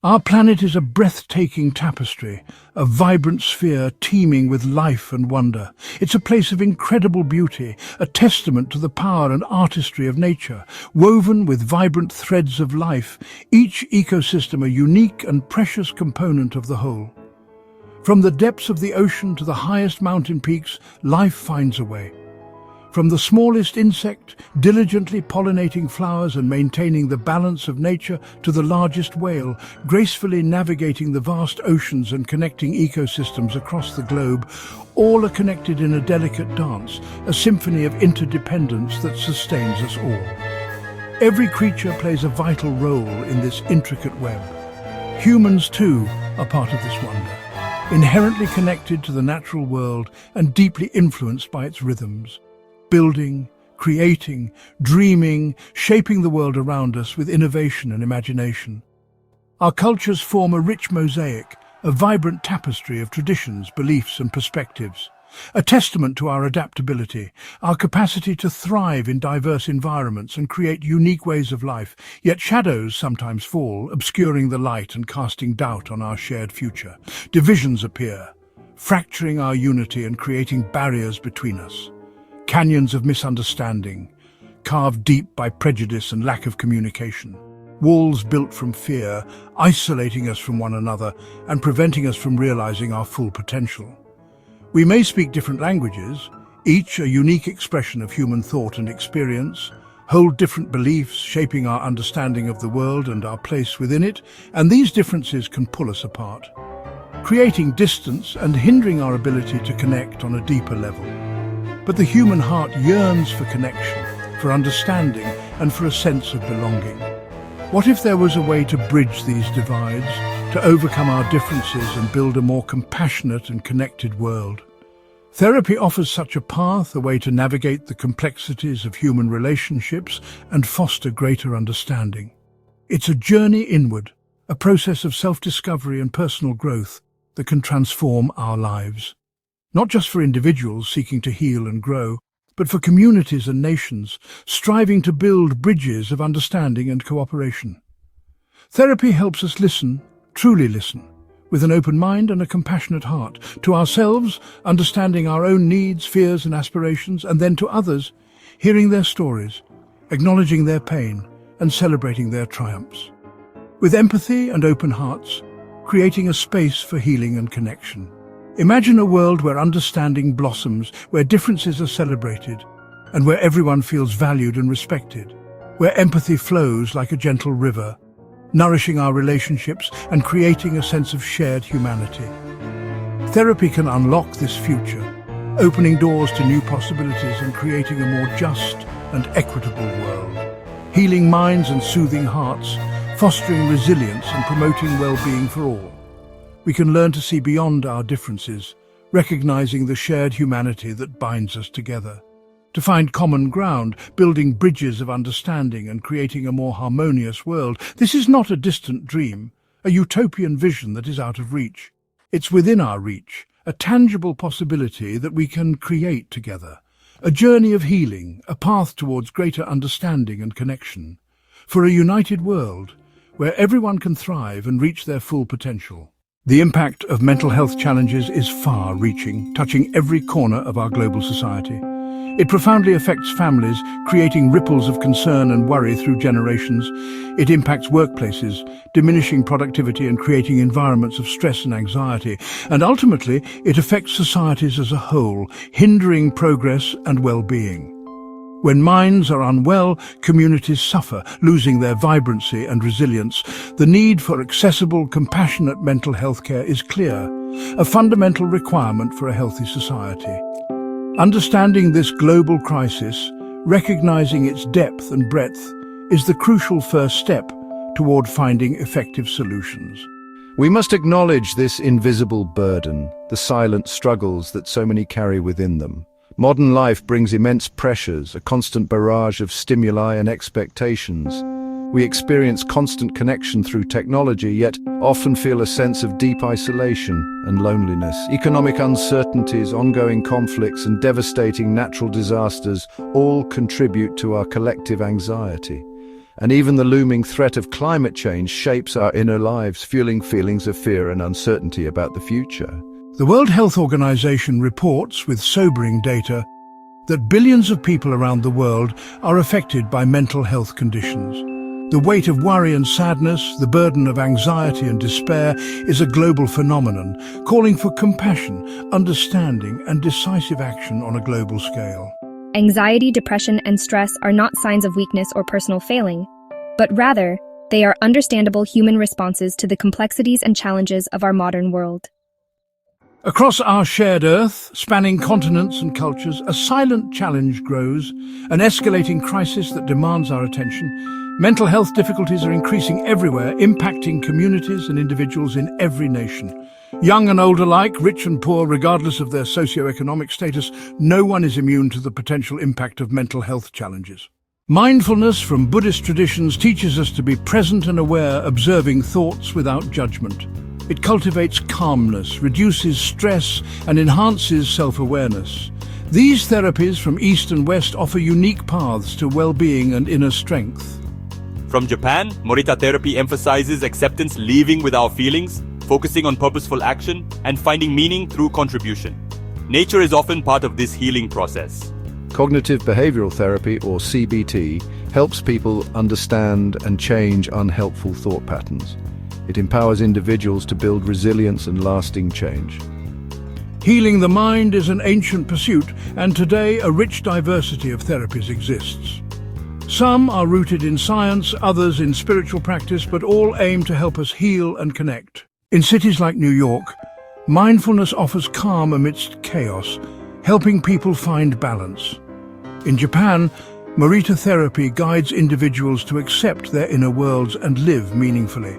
Our planet is a breathtaking tapestry, a vibrant sphere teeming with life and wonder. It's a place of incredible beauty, a testament to the power and artistry of nature. Woven with vibrant threads of life, each ecosystem a unique and precious component of the whole. From the depths of the ocean to the highest mountain peaks, life finds a way. From the smallest insect, diligently pollinating flowers and maintaining the balance of nature, to the largest whale, gracefully navigating the vast oceans and connecting ecosystems across the globe, all are connected in a delicate dance, a symphony of interdependence that sustains us all. Every creature plays a vital role in this intricate web. Humans, too, are part of this wonder, inherently connected to the natural world and deeply influenced by its rhythms. Building, creating, dreaming, shaping the world around us with innovation and imagination. Our cultures form a rich mosaic, a vibrant tapestry of traditions, beliefs and perspectives. A testament to our adaptability, our capacity to thrive in diverse environments and create unique ways of life. Yet shadows sometimes fall, obscuring the light and casting doubt on our shared future. Divisions appear, fracturing our unity and creating barriers between us. Canyons of misunderstanding, carved deep by prejudice and lack of communication. Walls built from fear, isolating us from one another and preventing us from realizing our full potential. We may speak different languages, each a unique expression of human thought and experience, hold different beliefs shaping our understanding of the world and our place within it, and these differences can pull us apart, creating distance and hindering our ability to connect on a deeper level. But the human heart yearns for connection, for understanding, and for a sense of belonging. What if there was a way to bridge these divides, to overcome our differences and build a more compassionate and connected world? Therapy offers such a path, a way to navigate the complexities of human relationships and foster greater understanding. It's a journey inward, a process of self-discovery and personal growth that can transform our lives. Not just for individuals seeking to heal and grow, but for communities and nations striving to build bridges of understanding and cooperation. Therapy helps us listen, truly listen, with an open mind and a compassionate heart, to ourselves, understanding our own needs, fears and aspirations, and then to others, hearing their stories, acknowledging their pain, and celebrating their triumphs. With empathy and open hearts, creating a space for healing and connection. Imagine a world where understanding blossoms, where differences are celebrated, and where everyone feels valued and respected, where empathy flows like a gentle river, nourishing our relationships and creating a sense of shared humanity. Therapy can unlock this future, opening doors to new possibilities and creating a more just and equitable world, healing minds and soothing hearts, fostering resilience and promoting well-being for all. We can learn to see beyond our differences, recognizing the shared humanity that binds us together. To find common ground, building bridges of understanding and creating a more harmonious world. This is not a distant dream, a utopian vision that is out of reach. It's within our reach, a tangible possibility that we can create together. A journey of healing, a path towards greater understanding and connection. For a united world, where everyone can thrive and reach their full potential. The impact of mental health challenges is far-reaching, touching every corner of our global society. It profoundly affects families, creating ripples of concern and worry through generations. It impacts workplaces, diminishing productivity and creating environments of stress and anxiety. And ultimately, it affects societies as a whole, hindering progress and well-being. When minds are unwell, communities suffer, losing their vibrancy and resilience. The need for accessible, compassionate mental health care is clear, a fundamental requirement for a healthy society. Understanding this global crisis, recognizing its depth and breadth, is the crucial first step toward finding effective solutions. We must acknowledge this invisible burden, the silent struggles that so many carry within them. Modern life brings immense pressures, a constant barrage of stimuli and expectations. We experience constant connection through technology, yet often feel a sense of deep isolation and loneliness. Economic uncertainties, ongoing conflicts, and devastating natural disasters all contribute to our collective anxiety. And even the looming threat of climate change shapes our inner lives, fueling feelings of fear and uncertainty about the future. The World Health Organization reports, with sobering data, that billions of people around the world are affected by mental health conditions. The weight of worry and sadness, the burden of anxiety and despair is a global phenomenon, calling for compassion, understanding, and decisive action on a global scale. Anxiety, depression, and stress are not signs of weakness or personal failing, but rather, they are understandable human responses to the complexities and challenges of our modern world. Across our shared Earth, spanning continents and cultures, a silent challenge grows, an escalating crisis that demands our attention. Mental health difficulties are increasing everywhere, impacting communities and individuals in every nation. Young and old alike, rich and poor, regardless of their socio-economic status, no one is immune to the potential impact of mental health challenges. Mindfulness from Buddhist traditions teaches us to be present and aware, observing thoughts without judgment. It cultivates calmness, reduces stress, and enhances self-awareness. These therapies from East and West offer unique paths to well-being and inner strength. From Japan, Morita therapy emphasizes acceptance, living with our feelings, focusing on purposeful action, and finding meaning through contribution. Nature is often part of this healing process. Cognitive behavioral therapy, or CBT, helps people understand and change unhelpful thought patterns. It empowers individuals to build resilience and lasting change. Healing the mind is an ancient pursuit, and today a rich diversity of therapies exists. Some are rooted in science, others in spiritual practice, but all aim to help us heal and connect. In cities like New York, mindfulness offers calm amidst chaos, helping people find balance. In Japan, Morita therapy guides individuals to accept their inner worlds and live meaningfully.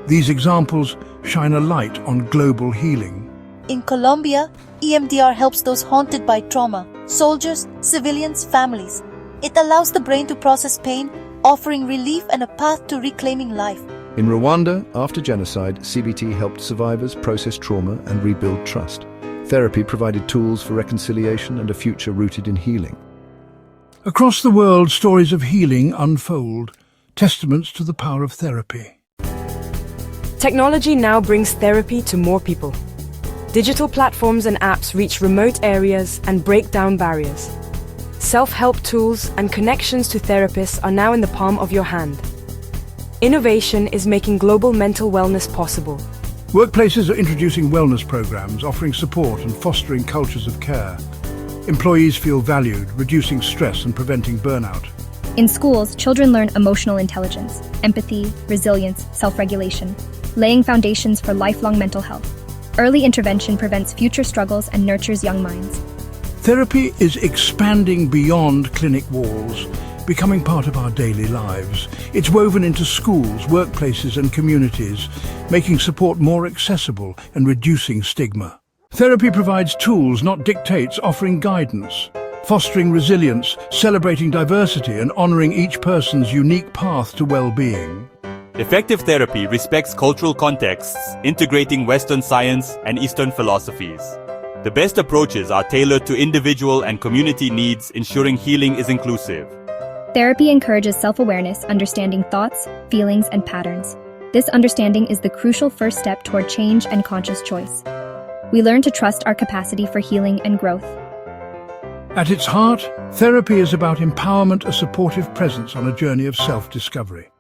These examples shine a light on global healing. In Colombia, EMDR helps those haunted by trauma, soldiers, civilians, families. It allows the brain to process pain, offering relief and a path to reclaiming life. In Rwanda, after genocide, CBT helped survivors process trauma and rebuild trust. Therapy provided tools for reconciliation and a future rooted in healing. Across the world, stories of healing unfold, testaments to the power of therapy. Technology now brings therapy to more people. Digital platforms and apps reach remote areas and break down barriers. Self-help tools and connections to therapists are now in the palm of your hand. Innovation is making global mental wellness possible. Workplaces are introducing wellness programs, offering support and fostering cultures of care. Employees feel valued, reducing stress and preventing burnout. In schools, children learn emotional intelligence, empathy, resilience, self-regulation, laying foundations for lifelong mental health. Early intervention prevents future struggles and nurtures young minds. Therapy is expanding beyond clinic walls, becoming part of our daily lives. It's woven into schools, workplaces and communities, making support more accessible and reducing stigma. Therapy provides tools, not dictates, offering guidance, fostering resilience, celebrating diversity and honoring each person's unique path to well-being. Effective therapy respects cultural contexts, integrating Western science and Eastern philosophies. The best approaches are tailored to individual and community needs, ensuring healing is inclusive. Therapy encourages self-awareness, understanding thoughts, feelings, and patterns. This understanding is the crucial first step toward change and conscious choice. We learn to trust our capacity for healing and growth. At its heart, therapy is about empowerment, a supportive presence on a journey of self-discovery.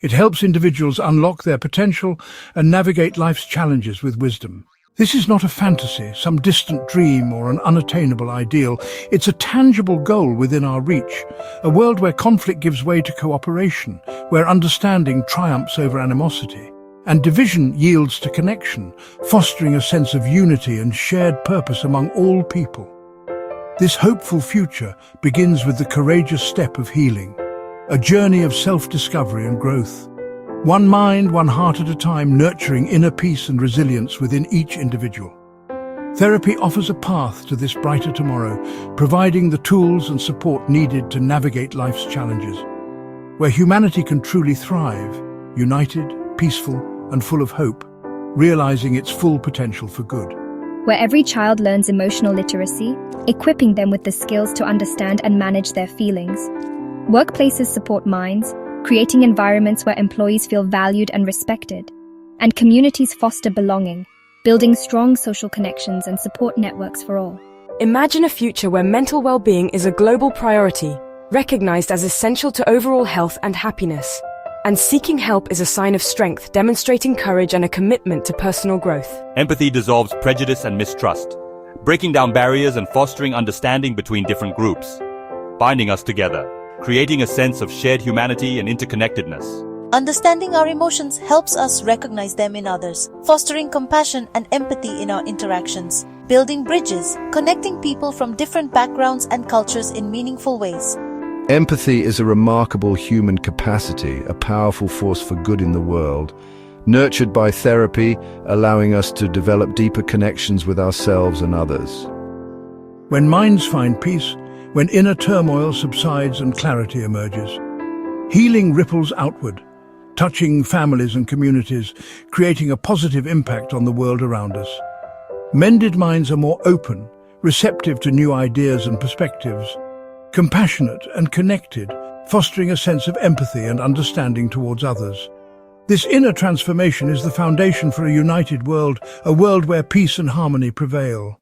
It helps individuals unlock their potential and navigate life's challenges with wisdom. This is not a fantasy, some distant dream or an unattainable ideal. It's a tangible goal within our reach, a world where conflict gives way to cooperation, where understanding triumphs over animosity, and division yields to connection, fostering a sense of unity and shared purpose among all people. This hopeful future begins with the courageous step of healing, a journey of self-discovery and growth. One mind, one heart at a time, nurturing inner peace and resilience within each individual. Therapy offers a path to this brighter tomorrow, providing the tools and support needed to navigate life's challenges, where humanity can truly thrive, united, peaceful, and full of hope, realizing its full potential for good. Where every child learns emotional literacy, equipping them with the skills to understand and manage their feelings. Workplaces support minds, creating environments where employees feel valued and respected, and communities foster belonging, building strong social connections and support networks for all. Imagine a future where mental well-being is a global priority, recognized as essential to overall health and happiness. And seeking help is a sign of strength, demonstrating courage and a commitment to personal growth. Empathy dissolves prejudice and mistrust, breaking down barriers and fostering understanding between different groups, binding us together, creating a sense of shared humanity and interconnectedness. Understanding our emotions helps us recognize them in others, fostering compassion and empathy in our interactions, building bridges, connecting people from different backgrounds and cultures in meaningful ways. Empathy is a remarkable human capacity, a powerful force for good in the world, nurtured by therapy, allowing us to develop deeper connections with ourselves and others. When minds find peace, when inner turmoil subsides and clarity emerges, healing ripples outward, touching families and communities, creating a positive impact on the world around us. Mended minds are more open, receptive to new ideas and perspectives, compassionate and connected, fostering a sense of empathy and understanding towards others. This inner transformation is the foundation for a united world, a world where peace and harmony prevail.